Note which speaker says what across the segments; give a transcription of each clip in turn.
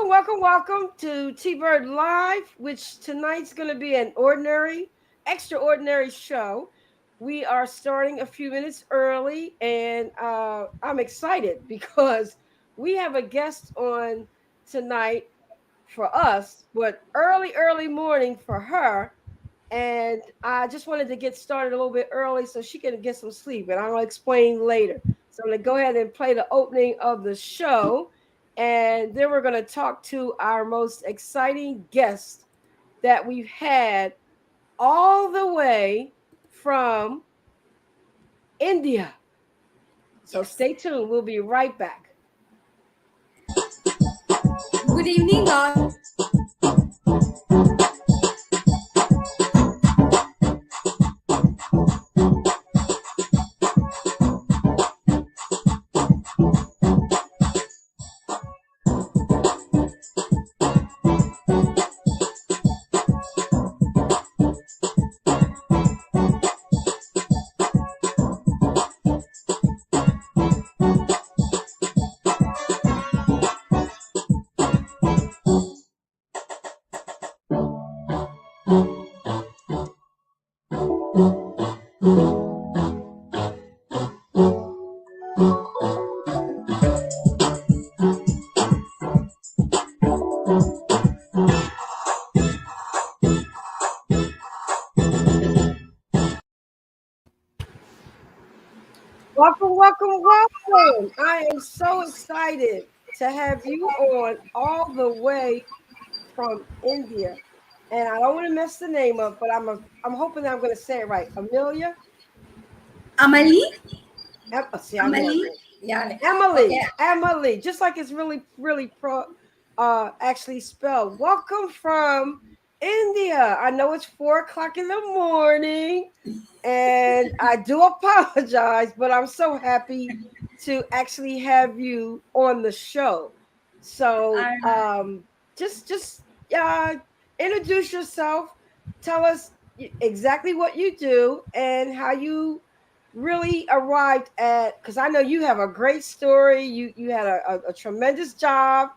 Speaker 1: Welcome to T-Bird Live, which tonight's going to be an extraordinary show. We are starting a few minutes early, and I'm excited because we have a guest on tonight for us, but early morning for her. And I just wanted to get started a little bit early so she can get some sleep, and I'll explain later. So I'm going to go ahead and play the opening of the show, and then we're going to talk to our most exciting guest that we've had all the way from India. So stay tuned. We'll be right back.
Speaker 2: Good evening, all.
Speaker 1: Welcome. I am so excited to have you on all the way from India. And I don't want to mess the name up, but I'm hoping that I'm going to say it right. Amelia?
Speaker 2: AMALI?
Speaker 1: See, I know.
Speaker 2: Yeah.
Speaker 1: Emily. Just like it's really actually spelled. Welcome from India. I know it's 4:00 in the morning, and I do apologize, but I'm so happy to actually have you on the show. So, just introduce yourself. Tell us exactly what you do and how you really arrived at, because I know you have a great story. You had a tremendous job,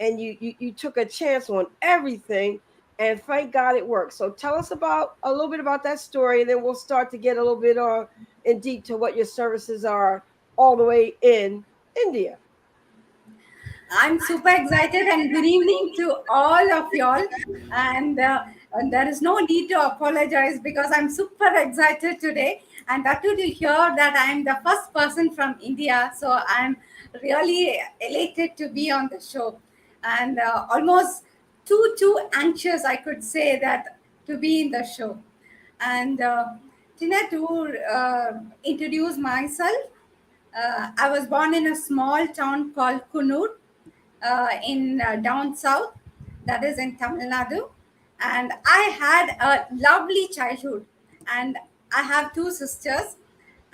Speaker 1: and you took a chance on everything, and thank God it worked. So tell us about a little bit about that story, and then we'll start to get a little bit in deep to what your services are all the way in India.
Speaker 2: I'm super excited and good evening to all of y'all. And there is no need to apologize because I'm super excited today. And that too to hear that I'm the first person from India. So I'm really elated to be on the show. And almost too anxious, I could say that, to be in the show. And Tina, to introduce myself, I was born in a small town called Kunur in down south, that is in Tamil Nadu. And I had a lovely childhood. And I have two sisters.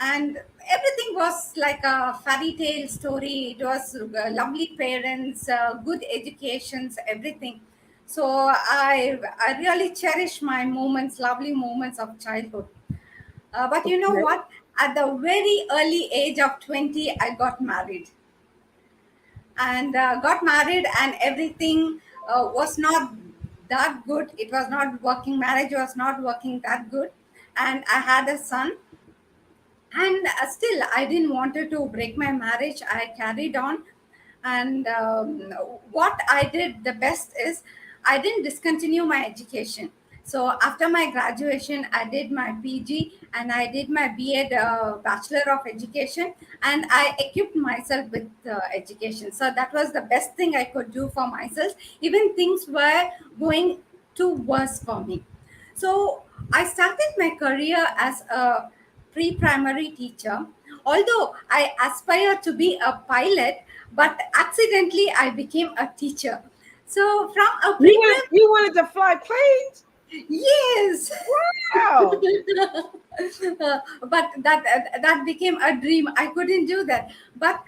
Speaker 2: And everything was like a fairy tale story. It was lovely parents, good educations, everything. So I really cherish my moments, lovely moments of childhood. But you know what? At the very early age of 20, I got married. And got married, and everything was not that good. It was not working. Marriage was not working that good. And I had a son. And still, I didn't wanted to break my marriage. I carried on. And what I did the best is I didn't discontinue my education. So after my graduation, I did my PG and I did my B.Ed, Bachelor of Education, and I equipped myself with education. So that was the best thing I could do for myself. Even things were going too worse for me. So I started my career as a pre-primary teacher. Although I aspired to be a pilot, but accidentally I became a teacher. So from a
Speaker 1: You wanted to fly planes?
Speaker 2: Yes.
Speaker 1: Wow.
Speaker 2: But that became a dream. I couldn't do that. But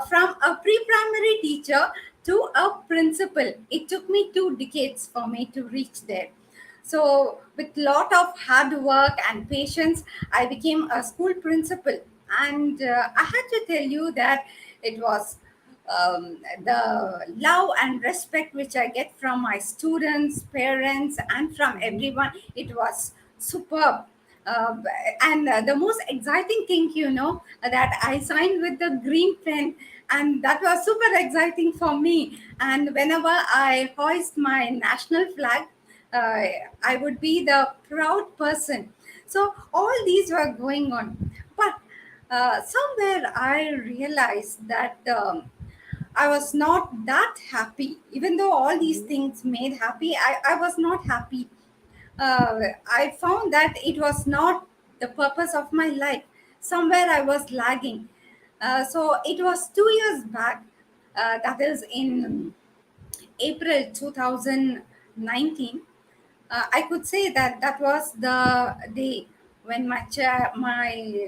Speaker 2: from a pre-primary teacher to a principal, it took me 2 decades for me to reach there. So with lot of hard work and patience, I became a school principal. And I had to tell you that it was the love and respect which I get from my students, parents, and from
Speaker 1: Mhm.
Speaker 2: everyone, it was superb. Uh, and the most exciting thing, that I signed with the green pen, and that was super exciting for me. And whenever I hoist my national flag, uh, I would be the proud person. So all these were going on, but somewhere I realized that. I was not that happy. Even though all these
Speaker 1: Mhm.
Speaker 2: things made happy, I was not happy. I found that it was not the purpose of my life. Somewhere I was lagging. So it was 2 years back, that is in April 2019. I could say that that was the day when my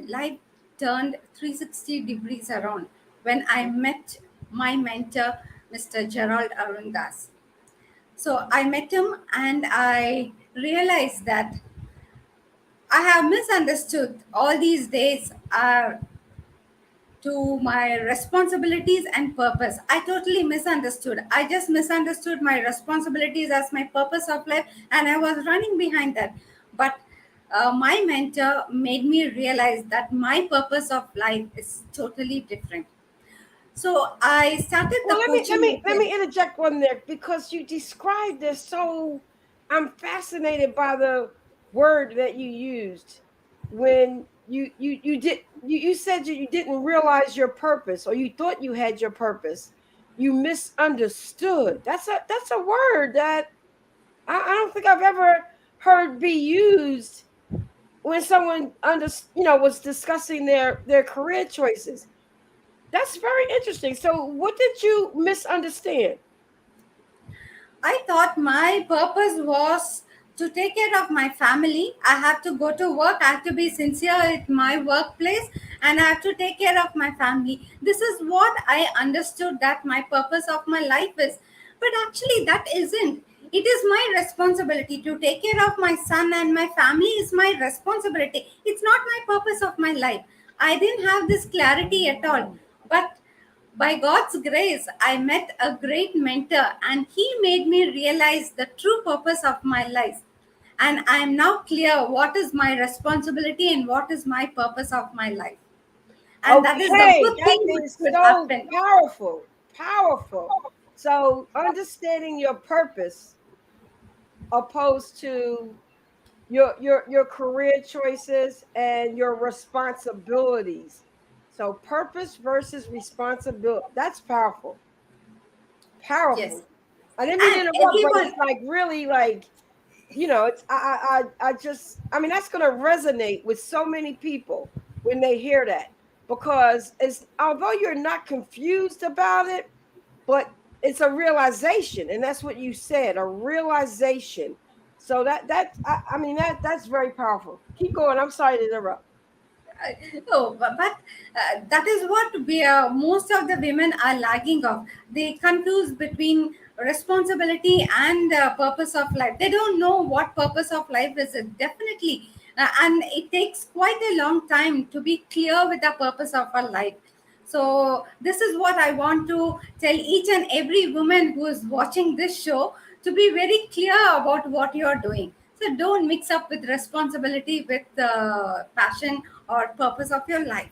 Speaker 2: life turned 360 degrees around, when I met my mentor, Mr. Gerald Arundas. So I met him and I realized that I have misunderstood all these days are to my responsibilities and purpose. I totally misunderstood. I just misunderstood my responsibilities as my purpose of life, and I was running behind that. But my mentor made me realize that my purpose of life is totally different. So I started
Speaker 1: Well,
Speaker 2: the
Speaker 1: let me let
Speaker 2: coaching
Speaker 1: me
Speaker 2: with
Speaker 1: let me
Speaker 2: him.
Speaker 1: interject one there because you described this so. I'm fascinated by the word that you used when you said you didn't realize your purpose or you thought you had your purpose. You misunderstood. That's a word that I don't think I've ever heard be used when someone was discussing their career choices. That's very interesting. So, what did you misunderstand?
Speaker 2: I thought my purpose was to take care of my family. I have to go to work. I have to be sincere at my workplace, and I have to take care of my family. This is what I understood that my purpose of my life is. But actually, that isn't. It is my responsibility to take care of my son and my family is my responsibility. It's not my purpose of my life. I didn't have this clarity at all. But by God's grace, I met a great mentor and he made me realize the true purpose of my life. And I am now clear what is my responsibility and what is my purpose of my life. And that is the
Speaker 1: Okay,
Speaker 2: good
Speaker 1: that
Speaker 2: thing which
Speaker 1: is
Speaker 2: could
Speaker 1: so
Speaker 2: happen.
Speaker 1: powerful. Powerful. So, understanding your purpose opposed to your career choices and your responsibilities. So, purpose versus responsibility. That's powerful.
Speaker 2: Yes.
Speaker 1: Powerful. I didn't mean to
Speaker 2: And
Speaker 1: interrupt, but it's
Speaker 2: everyone,
Speaker 1: like really like it's I just I mean that's gonna resonate with so many people when they hear that because it's although you're not confused about it, but it's a realization, and that's what you said, a realization. So I mean that's very powerful. Keep going. I'm sorry to interrupt.
Speaker 2: oh, but that is what most of the women are lagging of. They confuse between responsibility and purpose of life. They don't know what purpose of life is. Definitely, and it takes quite a long time to be clear with the purpose of our life. So this is what I want to tell each and every woman who is watching this show, to be very clear about what you're doing. So don't mix up with responsibility with passion or purpose of your life.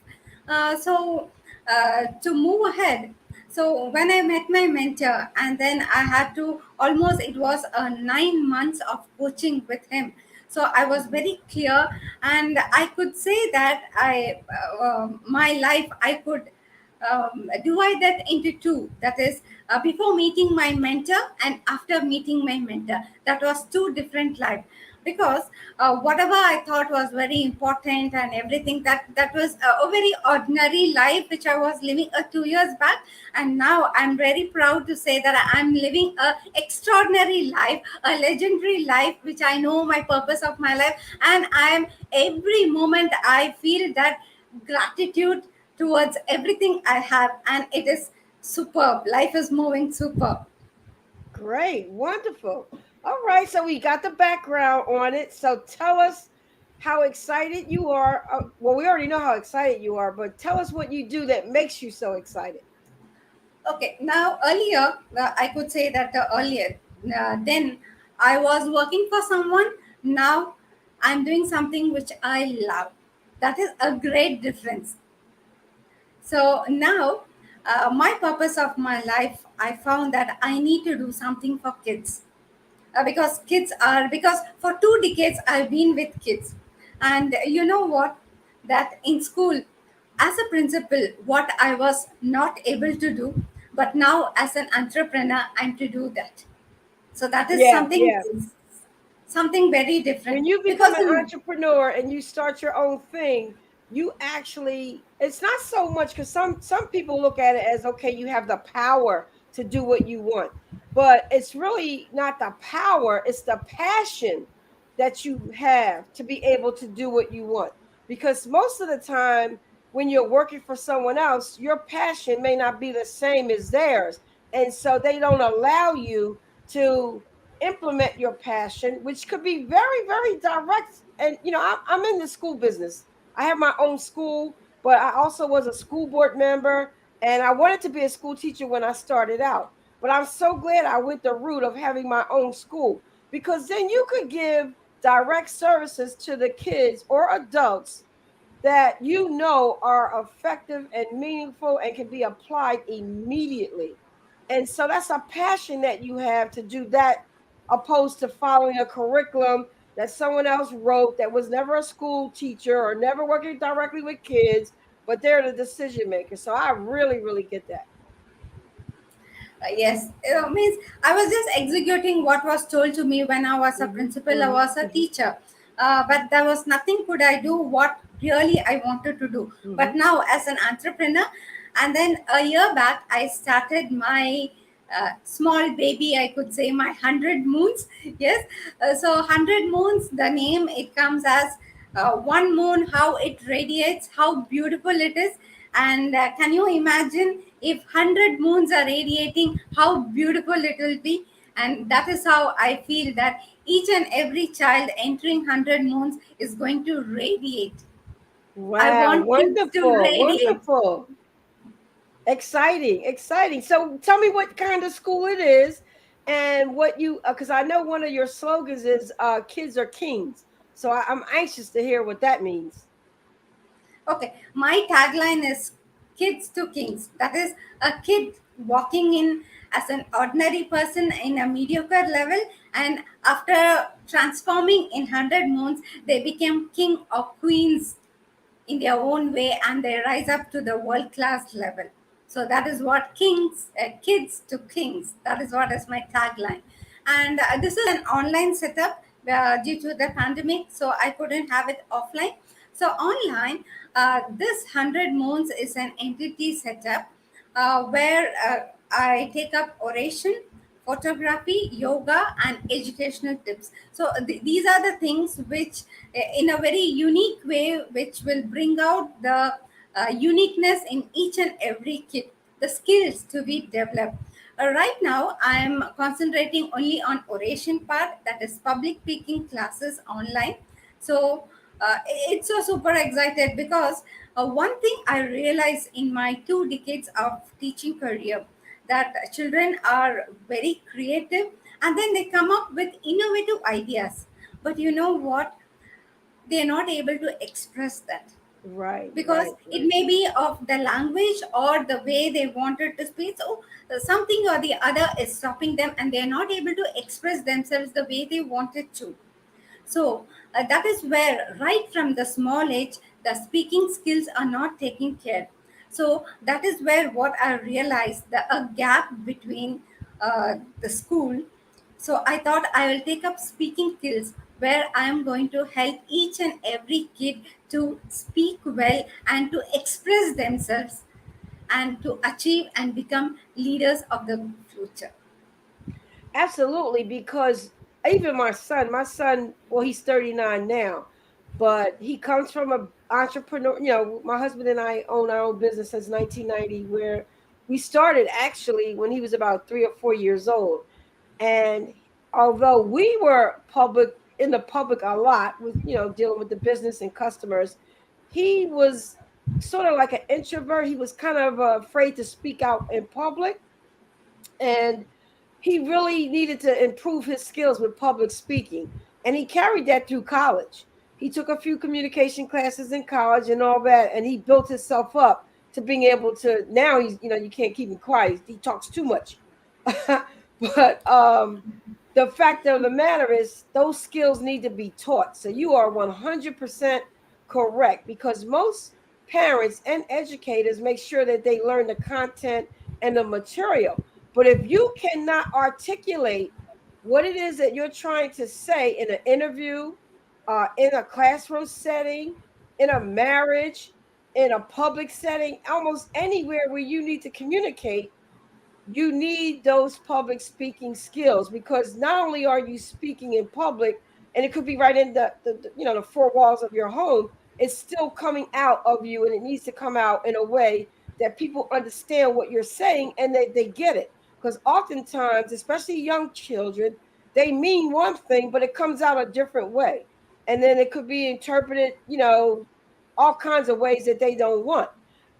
Speaker 2: To move ahead, so when I met my mentor, and then I had to almost, it was 9 months of coaching with him. So I was
Speaker 1: Mhm.
Speaker 2: very clear, and I could say that my life I could divide that into two. That is, before meeting my mentor and after meeting my mentor. That was two different life, because whatever I thought was very important and everything, that was a very ordinary life which I was living 2 years back, and now I'm very proud to say that I'm living a extraordinary life, a legendary life, which I know my purpose of my life, and I am every moment I feel that gratitude towards everything I have, and it is superb. Life is moving superb.
Speaker 1: Great, wonderful. All right, so we got the background on it. So tell us how excited you are. Well, we already know how excited you are, but tell us what you do that makes you so excited.
Speaker 2: Okay, now earlier, I could say that earlier, then I was working for someone. Now I'm doing something which I love. That is a great difference. So now, my purpose of my life, I found that I need to do something for kids, because kids are, because for 2 decades I've been with kids. And you know what, that in school, as a principal, what I was not able to do, but now as an entrepreneur I'm to do that. So that is
Speaker 1: Yeah,
Speaker 2: something,
Speaker 1: yeah.
Speaker 2: something very different,
Speaker 1: When you become
Speaker 2: because
Speaker 1: an
Speaker 2: in,
Speaker 1: entrepreneur and you start your own thing, you actually, it's not so much because some people look at it as, okay, you have the power to do what you want, but it's really not the power, it's the passion that you have to be able to do what you want. Because most of the time when you're working for someone else, your passion may not be the same as theirs, and so they don't allow you to implement your passion, which could be very, very direct. And I'm in the school business. I have my own school, but I also was a school board member, and I wanted to be a school teacher when I started out. But I'm so glad I went the route of having my own school, because then you could give direct services to the kids or adults that are effective and meaningful and can be applied immediately. And so that's a passion that you have to do that, opposed to following a curriculum that someone else wrote that was never a school teacher or never working directly with kids, but they're the decision maker. So I really, really get that.
Speaker 2: yes, means I was just executing what was told to me when I was a
Speaker 1: Hmm.
Speaker 2: principal, I
Speaker 1: Hmm.
Speaker 2: was a
Speaker 1: Hmm.
Speaker 2: teacher. But there was nothing could I do what really I wanted to do. But
Speaker 1: Hmm.
Speaker 2: now as an entrepreneur, and then a year back I started my small baby, I could say, my 100 moons. Yes, so 100 moons, the name it comes as one moon, how it radiates, how beautiful it is. And can you imagine if 100 moons are radiating, how beautiful it will be? And that is how I feel that each and every child entering 100 moons is going to radiate. I
Speaker 1: Wow,
Speaker 2: want kids to
Speaker 1: wonderful,
Speaker 2: radiate.
Speaker 1: wonderful. Exciting, exciting. So tell me what kind of school it is and what you, because I know one of your slogans is kids are kings. So I'm anxious to hear what that means.
Speaker 2: Okay, my tagline is kids to kings. That is a kid walking in as an ordinary person in a mediocre level, and after transforming in 100 moons, they became king or queens in their own way, and they rise up to the world class level. So that is what kings, kids to kings, that is what is my tagline. And this is an online setup due to the pandemic, so I couldn't have it offline. So online, this 100 moons is an entity setup where I take up oration, photography, yoga, and educational tips. So these are the things which, in a very unique way, which will bring out the uniqueness in each and every kid, the skills to be developed. Right now, I am concentrating only on oration part, that is public speaking classes online. So it's so super excited because one thing I realized in my 2 decades of teaching career, that children are very creative, and then they come up with innovative ideas. But you know what? They are not able to express that,
Speaker 1: Right,
Speaker 2: because
Speaker 1: right,
Speaker 2: it
Speaker 1: right.
Speaker 2: may be of the language or the way they wanted to speak. So something or the other is stopping them, and they are not able to express themselves the way they wanted to. So that is where, right from the small age, the speaking skills are not taken care. So that is where what I realized, the a gap between the school. So I thought I will take up speaking skills, where I am going to help each and every kid to speak well and to express themselves and to achieve and become leaders of the future.
Speaker 1: Absolutely, because even my son, well, he's 39 now, but he comes from a entrepreneur. My husband and I own our own business since 1990, where we started actually when he was about 3 or 4 years old. And although we were public in the public a lot with dealing with the business and customers, he was sort of like an introvert. He was kind of afraid to speak out in public, and he really needed to improve his skills with public speaking. And he carried that through college. He took a few communication classes in college and all that, and he built himself up to being able to. Now he's, you can't keep him quiet. He talks too much. But the fact of the matter is, those skills need to be taught. So you are 100% correct, because most parents and educators make sure that they learn the content and the material. But if you cannot articulate what it is that you're trying to say in an interview, in a classroom setting, in a marriage, in a public setting, almost anywhere where you need to communicate, you need those public speaking skills, because not only are you speaking in public, and it could be right in the four walls of your home, it's still coming out of you, and it needs to come out in a way that people understand what you're saying and they get it. Because oftentimes, especially young children, they mean one thing but it comes out a different way, and then it could be interpreted, all kinds of ways that they don't want.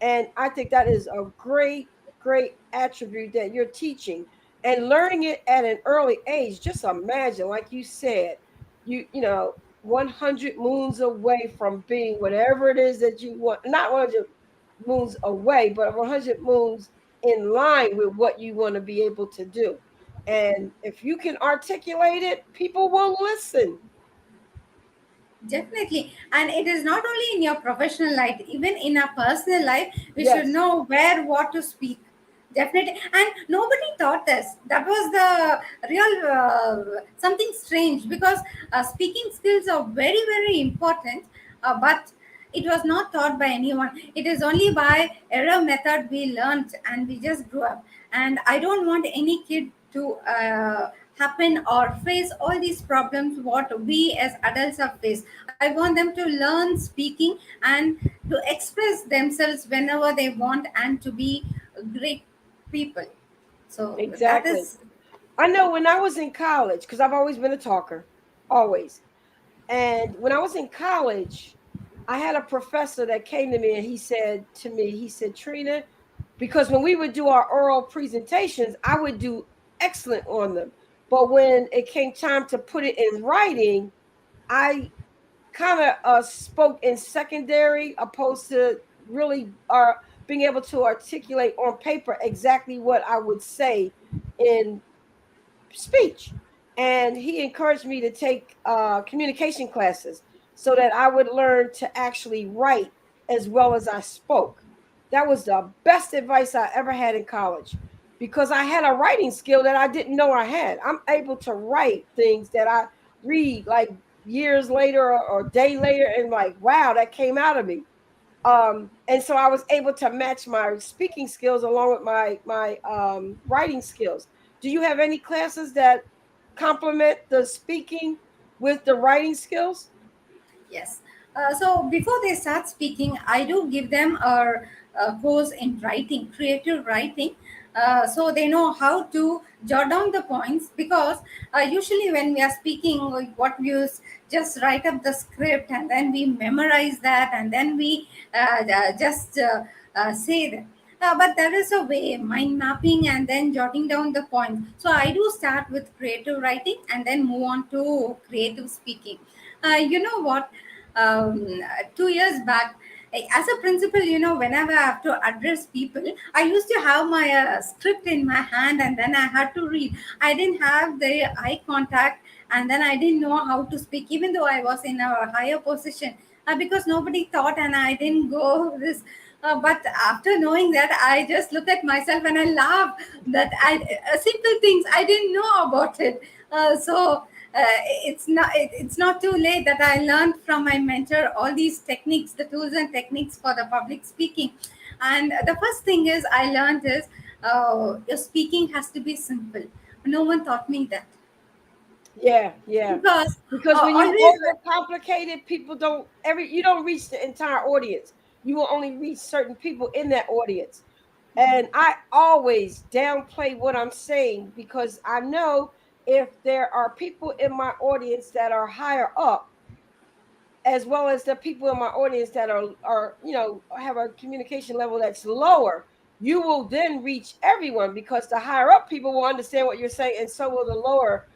Speaker 1: And I think that is a great attribute that you're teaching, and learning it at an early age. Just imagine, like you said, you know 100 moons away from being whatever it is that you want, not 100 moons away, but 100 moons in line with what you want to be able to do. And if you can articulate it, people will listen.
Speaker 2: Definitely. And it is not only in your professional life, even in our personal life, we should
Speaker 1: Yes,
Speaker 2: know where, what to speak. Definitely. And nobody taught us. That was the real something strange, because speaking skills are very, very important, but it was not taught by anyone. It is only by error method we learned and we just grew up. And I don't want any kid to happen or face all these problems what we as adults have faced. I want them to learn speaking and to express themselves whenever they want, and to be great people. So that
Speaker 1: exactly.
Speaker 2: is.
Speaker 1: I know when I was in college, because I've always been a talker, always. And when I was in college, I had a professor that came to me and he said, Trina, because when we would do our oral presentations, I would do excellent on them. But when it came time to put it in writing, I kind of spoke in secondary, opposed to really being able to articulate on paper exactly what I would say in speech. And he encouraged me to take communication classes so that I would learn to actually write as well as I spoke. That was the best advice I ever had in college, because I had a writing skill that I didn't know I had. I'm able to write things that I read like years later or day later, and like, wow, that came out of me. And so I was able to match my speaking skills along with my writing skills. Do you have any classes that complement the speaking with the writing skills?
Speaker 2: Yes. So before they start speaking, I do give them a course in writing, creative writing, so they know how to jot down the points. Because usually when we are speaking, what we use, just write up the script and then we memorize that, and then we just say that. But there is a way, mind mapping and then jotting down the points. So I do start with creative writing and then move on to creative speaking. You know what? 2 years back, as a principal, whenever I have to address people, I used to have my script in my hand and then I had to read. I didn't have the eye contact, and then I didn't know how to speak, even though I was in a higher position, because nobody thought and I didn't go this. But after knowing that, I just look at myself and I laugh that simple things I didn't know about it. It's not too late that I learned from my mentor all these techniques, the tools and techniques for the public speaking. And the first thing is I learned is your speaking has to be simple. No one taught me that,
Speaker 1: Yeah.
Speaker 2: because
Speaker 1: Because when you
Speaker 2: always.
Speaker 1: overcomplicate it, people don't every you don't reach the entire audience. You will only reach certain people in that audience. And I always downplay what I'm saying, because I know if there are people in my audience that are higher up, as well as the people in my audience that are have a communication level that's lower, you will then reach everyone, because the higher up people will understand what you're saying, and so will the lower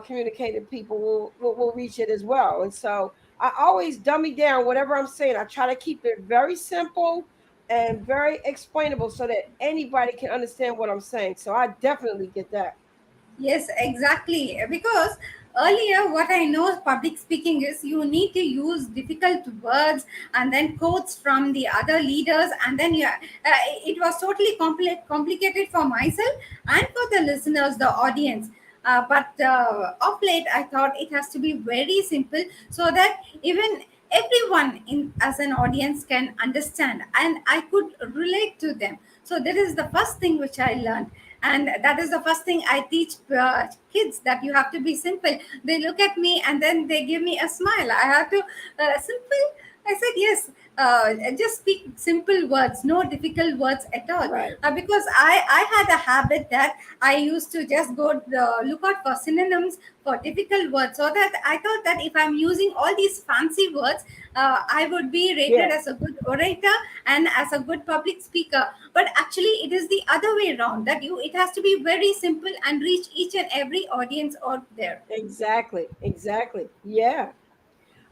Speaker 1: communicated people will reach it as well. And so I always dummy down whatever I'm saying. I try to keep it very simple and very explainable so that anybody can understand what I'm saying. So I definitely get that.
Speaker 2: Yes, exactly. Because earlier, what I know of public speaking is you need to use difficult words and then quotes from the other leaders, and then it was totally complicated for myself and for the listeners, the audience. But of late, I thought it has to be very simple so that even everyone in as an audience can understand and I could relate to them. So that is the first thing which I learned, and that is the first thing I teach kids, that you have to be simple. They look at me and then they give me a smile. I have to simple. I said yes. Just speak simple words, no difficult words at all.
Speaker 1: Right.
Speaker 2: Because I had a habit that I used to just go look out for synonyms for difficult words, so that I thought that if I'm using all these fancy words, I would be rated
Speaker 1: Yeah.
Speaker 2: as a good orator and as a good public speaker. But actually, it is the other way around, that you it has to be very simple and reach each and every audience out there.
Speaker 1: Exactly. Exactly. Yeah.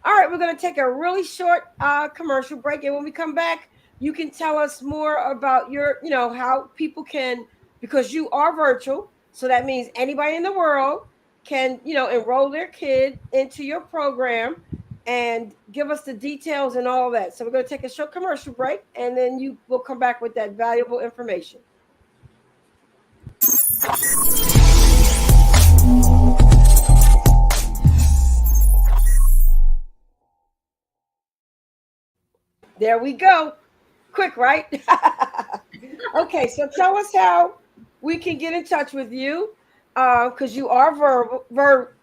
Speaker 1: All right, we're going to take a really short commercial break, and when we come back, you can tell us more about your, how people can, because you are virtual, so that means anybody in the world can, enroll their kid into your program and give us the details and all that. So we're going to take a short commercial break, and then you will come back with that valuable information. There we go. Quick, right? Okay, so tell us how we can get in touch with you, because you are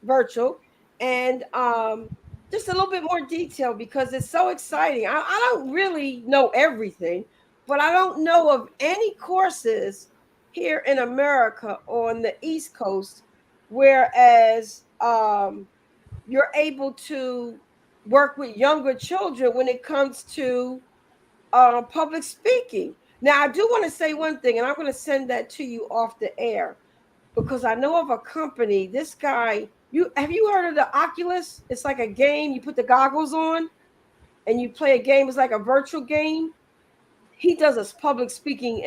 Speaker 1: virtual, and just a little bit more detail, because it's so exciting. I don't really know everything, but I don't know of any courses here in America on the East Coast, whereas you're able to work with younger children when it comes to public speaking. Now, I do want to say one thing, and I'm going to send that to you off the air, because I know of a company. This guy, you have you heard of the Oculus? It's like a game. You put the goggles on and you play a game. It's like a virtual game. He does a public speaking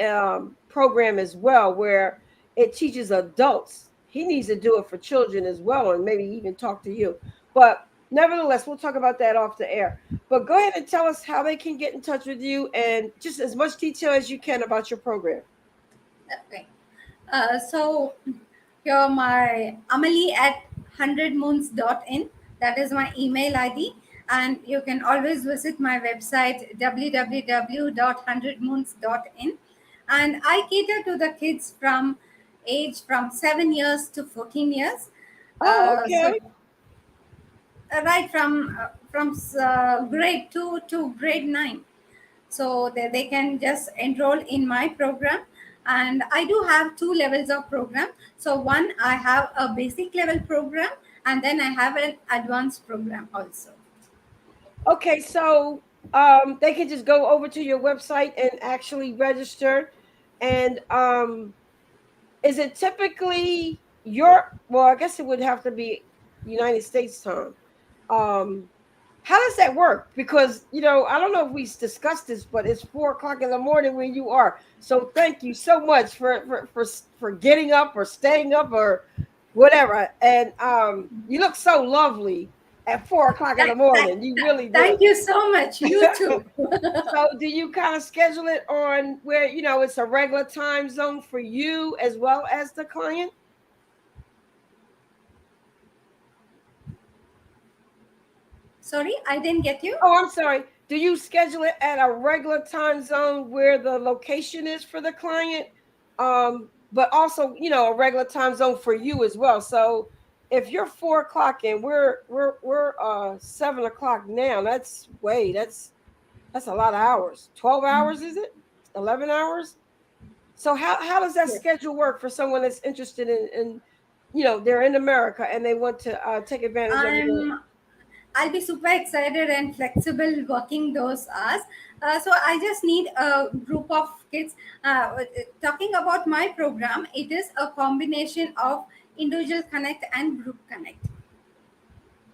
Speaker 1: program as well, where it teaches adults. He needs to do it for children as well, and maybe even talk to you. But nevertheless, we'll talk about that off the air. But go ahead and tell us how they can get in touch with you, and just as much detail as you can about your program.
Speaker 2: Okay. So here my Amali at 100moons.in. That is my email ID. And you can always visit my website www.100moons.in. And I cater to the kids from age from 7 years to 14 years.
Speaker 1: Oh,
Speaker 2: So
Speaker 1: okay.
Speaker 2: right from grade 2 to grade 9, so they can just enroll in my program. And I do have two levels of program. So one, I have a basic level program, and then I have an advanced program also.
Speaker 1: Okay, so they can just go over to your website and actually register. And is it typically your, well, I guess it would have to be United States time. Um, how does that work? Because I don't know if we discussed this, but it's 4 o'clock in the morning where you are. So thank you so much for getting up or staying up or whatever. And you look so lovely at 4 o'clock in the morning. You really do.
Speaker 2: Thank you so much. You too.
Speaker 1: So do you kind of schedule it on where it's a regular time zone for you as well as the client?
Speaker 2: Sorry, I didn't get you.
Speaker 1: Oh, I'm sorry. Do you schedule it at a regular time zone where the location is for the client? But also, a regular time zone for you as well. So if you're 4 o'clock and we're 7 o'clock now, that's a lot of hours. 12 hours, is it? 11 hours? So how does that
Speaker 2: Yes.
Speaker 1: schedule work for someone that's interested in they're in America and they want to take advantage of your
Speaker 2: I'm I'll be super excited and flexible working those hours. So I just need a group of kids. Talking about my program, it is a combination of individual connect and group connect.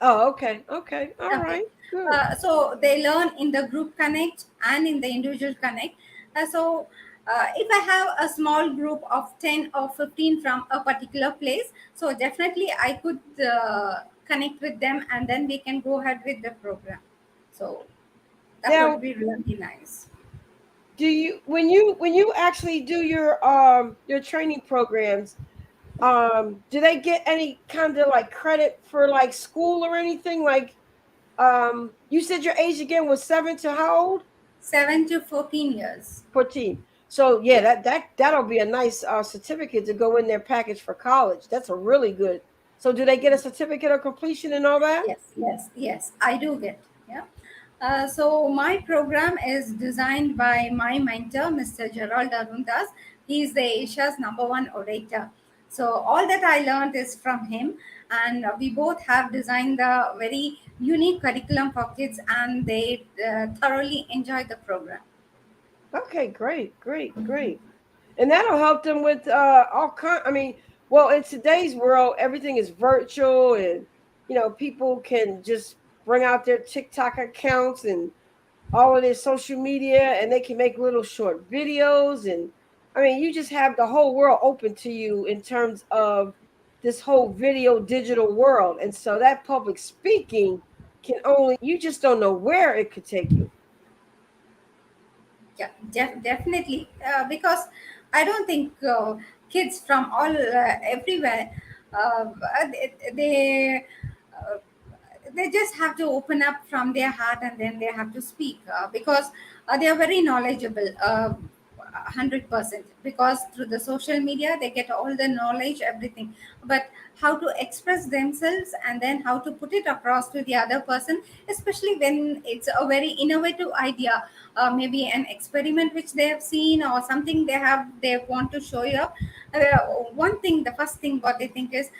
Speaker 1: Oh, okay, okay, all
Speaker 2: Okay.
Speaker 1: right, good.
Speaker 2: So they learn in the group connect and in the individual connect. If I have a small group of 10 or 15 from a particular place, so definitely I could connect with them, and then we can go ahead with the program. So that would
Speaker 1: Now,
Speaker 2: be really nice.
Speaker 1: do you when you actually do your training programs, do they get any kind of like credit for like school or anything? Like, you said your age again was 7 to how old?
Speaker 2: 7 to 14 years.
Speaker 1: 14. So yeah,
Speaker 2: Yeah.
Speaker 1: that'll be a nice certificate to go in their package for college. That's a really good. So do they get a certificate of completion and all that?
Speaker 2: Yes, I do get. Yeah. So my program is designed by my mentor, Mr. Gerald Arundas. He is the Asia's number one orator. So all that I learned is from him, and we both have designed the very unique curriculum for kids, and they thoroughly enjoy the program.
Speaker 1: Okay, great, great, great. And that'll help them with all kind. I mean, well, in today's world, everything is virtual, and people can just bring out their TikTok accounts and all of their social media, and they can make little short videos. And I mean, you just have the whole world open to you in terms of this whole video digital world. And so that public speaking can only, you just don't know where it could take you.
Speaker 2: Yeah, definitely. Because I don't think kids from all everywhere, they they just have to open up from their heart, and then they have to speak, because they are very knowledgeable, 100%, because through the social media they get all the knowledge, everything. But how to express themselves and then how to put it across to the other person, especially when it's a very innovative idea, maybe an experiment which they have seen, or something they want to show you. One thing, the first thing what they think is,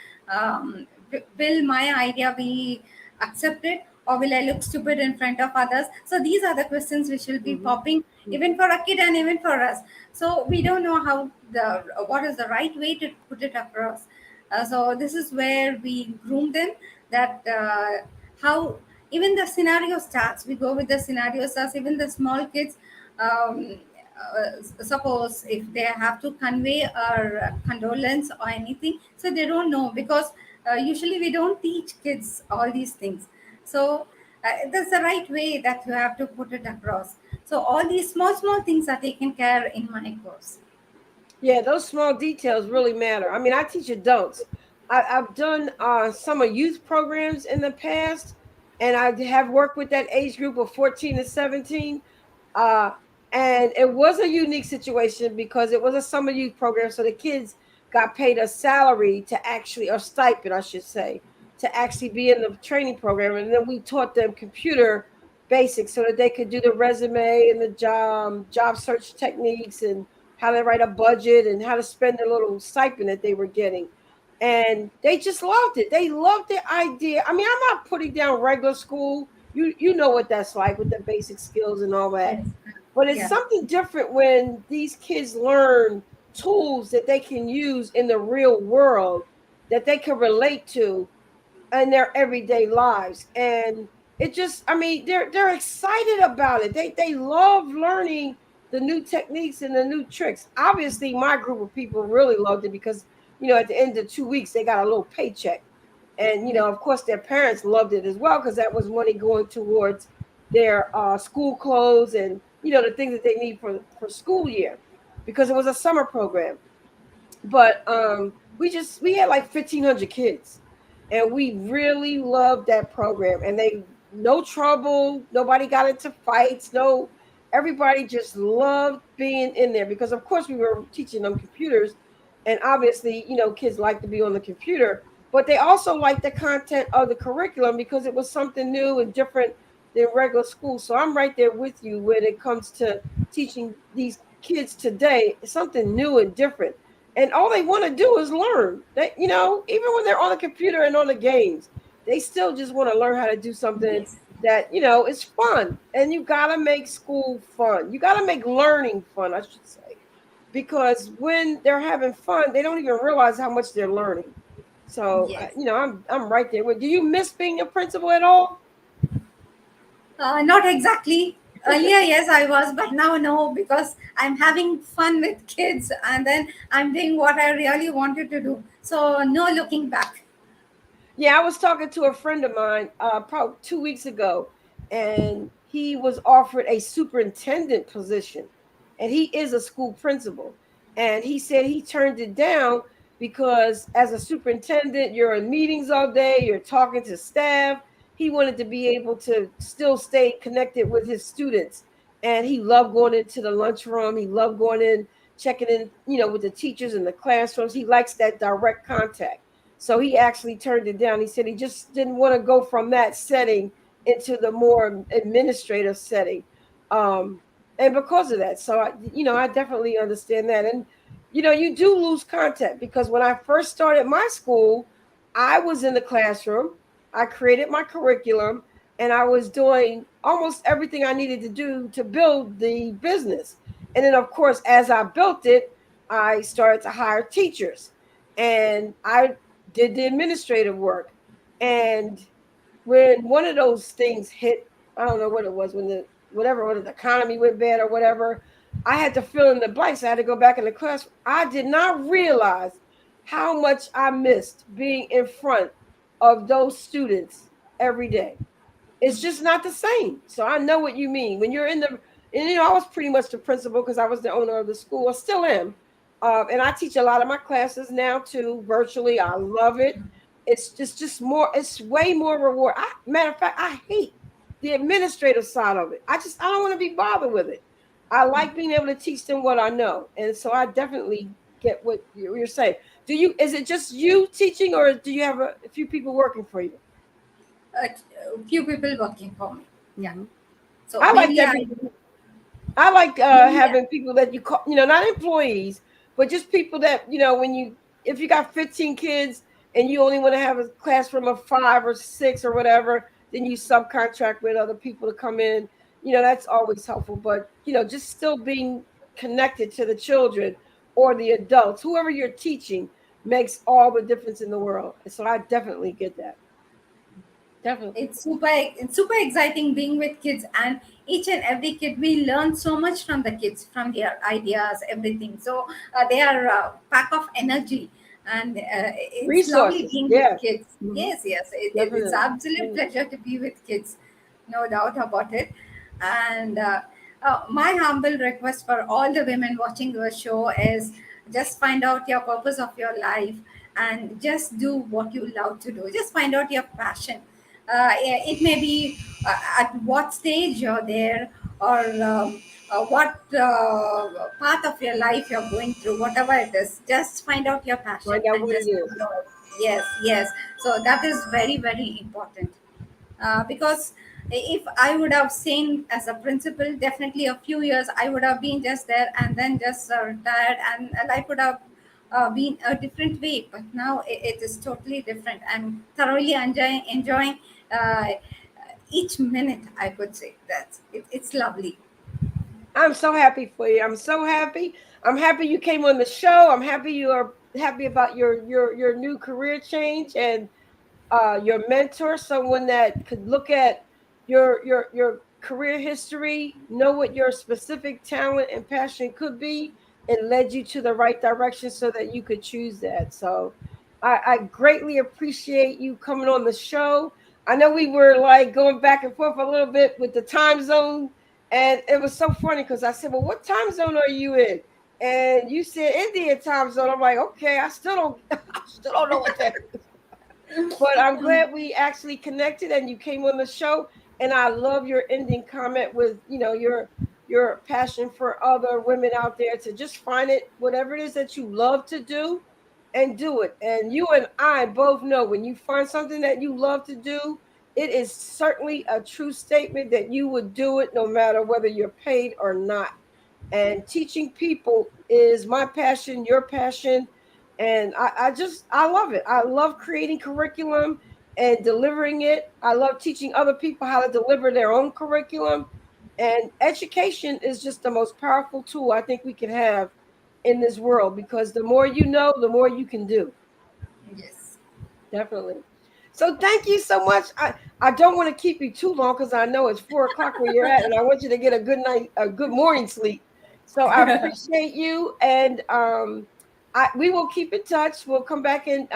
Speaker 2: will my idea be accepted, or will I look stupid in front of others? So these are the questions which will be
Speaker 1: Hmm.
Speaker 2: popping, even for a kid and even for us. So we don't know how the what is the right way to put it across. So this is where we groom them, that how even the scenario starts. We go with the scenario starts. Even the small kids, suppose if they have to convey our condolence or anything, so they don't know, because usually we don't teach kids all these things. So that's the right way that you have to put it across. So all these small things are taken care in my course.
Speaker 1: Yeah, those small details really matter. I mean, I teach adults. I've done some of youth programs in the past, and I have worked with that age group of 14 to 17. Uh, and it was a unique situation because it was a summer youth program. So the kids got paid a salary to actually, or stipend, I should say, to actually be in the training program. And then we taught them computer basics so that they could do the resume and the job search techniques and how to write a budget and how to spend the little stipend that they were getting. And they just loved it. They loved the idea. I mean, I'm not putting down regular school. You know what that's like with the basic skills and all that.
Speaker 2: Yes.
Speaker 1: But it's
Speaker 2: Yeah.
Speaker 1: something different when these kids learn tools that they can use in the real world that they can relate to in their everyday lives. And it just, I mean, they're excited about it. They love learning the new techniques and the new tricks. Obviously my group of people really loved it because at the end of 2 weeks they got a little paycheck. And
Speaker 2: Yeah.
Speaker 1: of course their parents loved it as well because that was money going towards their school clothes and the things that they need for school year, because it was a summer program. But we had like 1,500 kids, and we really loved that program. And they no trouble, nobody got into fights, no, everybody just loved being in there because of course we were teaching them computers, and obviously kids like to be on the computer, but they also liked the content of the curriculum because it was something new and different than regular school. So I'm right there with you when it comes to teaching these kids today something new and different, and all they want to do is learn. That even when they're on the computer and on the games, They still just want to learn how to do something
Speaker 2: Yes.
Speaker 1: that is fun. And you gotta make school fun. You gotta make learning fun, I should say, because when they're having fun, they don't even realize how much they're learning. So
Speaker 2: Yes.
Speaker 1: I'm right there with. Do you miss being a principal at all?
Speaker 2: Not exactly. Earlier, yes, I was, but now, no, because I'm having fun with kids and then I'm doing what I really wanted to do. So, no looking back.
Speaker 1: Yeah, I was talking to a friend of mine probably 2 weeks ago, and he was offered a superintendent position, and he is a school principal. And he said he turned it down because as a superintendent, you're in meetings all day, you're talking to staff. He wanted to be able to still stay connected with his students. And he loved going into the lunchroom. He loved going in, checking in, with the teachers in the classrooms. He likes that direct contact. So he actually turned it down. He said he just didn't want to go from that setting into the more administrative setting. Um, and because of that, so I definitely understand that. And you do lose contact because when I first started my school, I was in the classroom. I created my curriculum and I was doing almost everything I needed to do to build the business. And then, of course, as I built it, I started to hire teachers and I did the administrative work. And when one of those things hit, I don't know what it was, when the economy went bad or whatever, I had to fill in the blanks. I had to go back in the class. I did not realize how much I missed being in front of those students every day. It's just not the same. So I know what you mean. When you're in the, and I was pretty much the principal because I was the owner of the school. I still am. And I teach a lot of my classes now too, virtually. I love it. It's just more, it's way more reward. Matter of fact, I hate the administrative side of it. I don't want to be bothered with it. I like being able to teach them what I know. And so I definitely get what you're saying. Is it just you teaching or do you have a few people working for you?
Speaker 2: A few people working for me. Yeah.
Speaker 1: Hmm.
Speaker 2: So,
Speaker 1: I like
Speaker 2: mainly
Speaker 1: that.
Speaker 2: I do.
Speaker 1: I like
Speaker 2: Mainly,
Speaker 1: having people that you call, not employees, but just people that, when if you got 15 kids and you only want to have a classroom of 5 or 6 or whatever, then you subcontract with other people to come in. That's always helpful. But, just still being connected to the children or the adults, whoever you're teaching makes all the difference in the world. And so I definitely get that. Definitely.
Speaker 2: it's super exciting being with kids, and each and every kid we learn so much from the kids, from their ideas, everything. So they are pack of energy, and it's lovely
Speaker 1: Resources.
Speaker 2: being with
Speaker 1: Yeah.
Speaker 2: kids.
Speaker 1: Hmm.
Speaker 2: Yes, yes, it's
Speaker 1: Definitely.
Speaker 2: absolute
Speaker 1: Yeah.
Speaker 2: pleasure to be with kids, no doubt about it. And my humble request for all the women watching your show is just find out your purpose of your life and just do what you love to do. Just find out your passion. It may be at what stage you're there, or what path of your life you're going through, whatever it is. Just find out your passion
Speaker 1: Find out
Speaker 2: and
Speaker 1: what it
Speaker 2: just
Speaker 1: is.
Speaker 2: follow it. Yes, yes. So that is very, very important. Because if I would have seen as a principal, definitely a few years I would have been just there and then just retired, and life would have been a different way. But now it is totally different. I'm thoroughly enjoying each minute. I could say that it's lovely.
Speaker 1: I'm so happy for you. I'm so happy. I'm happy you came on the show. I'm happy you are happy about your new career change and your mentor, someone that could look at your career history, know what your specific talent and passion could be, and led you to the right direction so that you could choose that. So I greatly appreciate you coming on the show. I know we were like going back and forth a little bit with the time zone, and it was so funny because I said, "Well, what time zone are you in?" And you said Indian time zone. I'm like, okay, I still don't, I still don't know what that. But I'm glad we actually connected and you came on the show. And I love your ending comment with, your passion for other women out there to just find it, whatever it is that you love to do, and do it. And you and I both know when you find something that you love to do, it is certainly a true statement that you would do it no matter whether you're paid or not. And teaching people is my passion, your passion, and I love it. I love creating curriculum and delivering it. I love teaching other people how to deliver their own curriculum. And education is just the most powerful tool I think we can have in this world, because the more you know, the more you can do.
Speaker 2: Yes.
Speaker 1: Definitely. So thank you so much. I don't want to keep you too long because I know it's 4 o'clock where you're at, and I want you to get a good night, a good morning sleep. So I appreciate you, and we will keep in touch. We'll come back and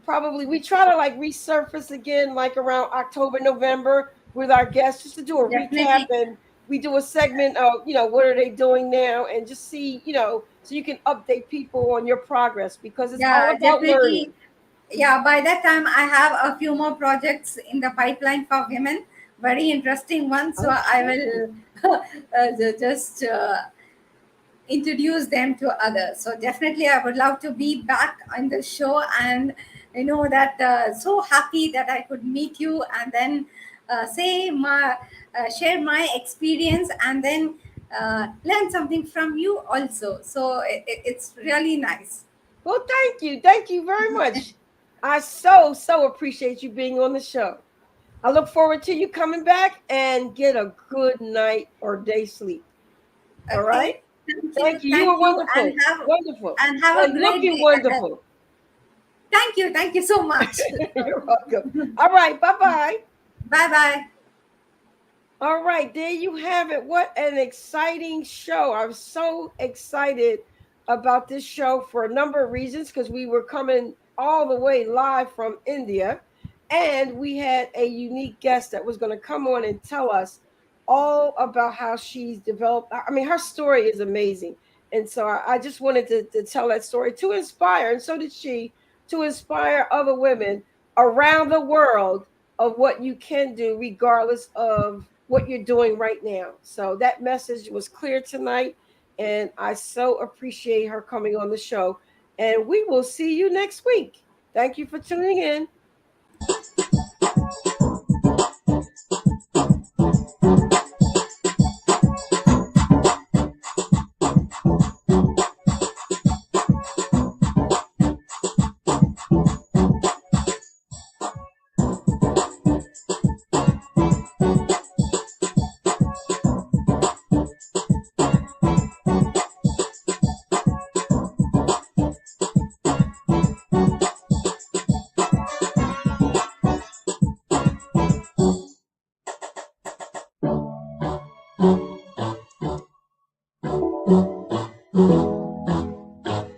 Speaker 1: probably we try to like resurface again, like around October, November, with our guests, just to do a recap,
Speaker 2: Definitely.
Speaker 1: and we do a segment of what are they doing now, and just see so you can update people on your progress, because it's all
Speaker 2: Yeah,
Speaker 1: about
Speaker 2: definitely.
Speaker 1: learning.
Speaker 2: Yeah, by that time I have a few more projects in the pipeline for women, very interesting ones. So I
Speaker 1: Okay.
Speaker 2: will just introduce them to others. So definitely I would love to be back on the show, and you know that so happy that I could meet you, and then say my share my experience, and then learn something from you also. So it's really nice.
Speaker 1: Well, thank you. Thank you very much. I so appreciate you being on the show. I look forward to you coming back, and get a good night or day sleep. All right?
Speaker 2: Okay,
Speaker 1: Thank you. You
Speaker 2: thank
Speaker 1: were
Speaker 2: you,
Speaker 1: wonderful. Wonderful.
Speaker 2: and have a
Speaker 1: And
Speaker 2: great
Speaker 1: looking
Speaker 2: day ahead.
Speaker 1: wonderful.
Speaker 2: Thank you so much.
Speaker 1: You're welcome. All right. Bye bye.
Speaker 2: Bye bye.
Speaker 1: All right, there you have it. What an exciting show. I'm so excited about this show for a number of reasons, because we were coming all the way live from India, and we had a unique guest that was going to come on and tell us all about how she's developed. I mean, her story is amazing. And so I just wanted to tell that story to inspire, and so did she, to inspire other women around the world of what you can do regardless of what you're doing right now. So that message was clear tonight, and I so appreciate her coming on the show. And we will see you next week. Thank you for tuning in.